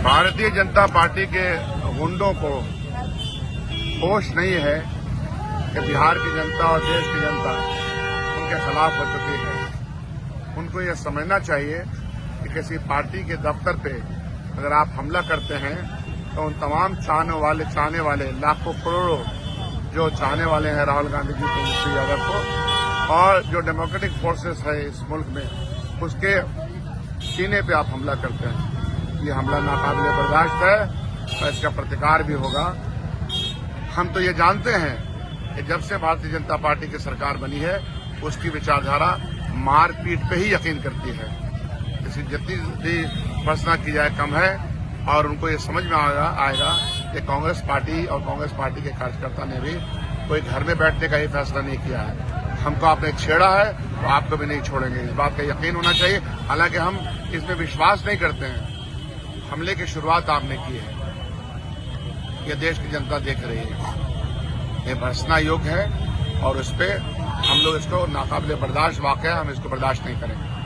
Bharatiya Janata party के गुंडों को होश नहीं है कि बिहार की जनता और देश की जनता उनके खिलाफ हो चुकी है। उनको यह समझना चाहिए कि किसी पार्टी के दफ्तर पे अगर आप हमला करते हैं तो उन तमाम चाहने वाले लाखों करोड़ों जो चाहने वाले हैं राहुल गांधी जी को, मुख्य यादव को, और जो डेमोक्रेटिक फोर्सेस है इस मुल्क में, उसके सीने पे आप हमला करते हैं। ये हमला नाकाबिले बर्दाश्त है और इसका प्रतिकार भी होगा। हम तो ये जानते हैं कि जब से भारतीय जनता पार्टी की सरकार बनी है उसकी विचारधारा मारपीट पे ही यकीन करती है। इसी जितनी भी भर्त्सना की जाए कम है। और उनको ये समझ में आएगा कि कांग्रेस पार्टी और कांग्रेस पार्टी के कार्यकर्ता ने भी कोई घर में बैठने का ही फैसला नहीं किया है। हमको आपने छेड़ा है तो आपको भी नहीं छोड़ेंगे, इस बात का यकीन होना चाहिए। हालांकि हम इसमें विश्वास नहीं करते हैं। हमले की शुरुआत आपने की है, ये देश की जनता देख रही है। ये भर्त्सना योग्य है और उस पर हम लोग इसको नाकाबिले बर्दाश्त वाकया, हम इसको बर्दाश्त नहीं करेंगे।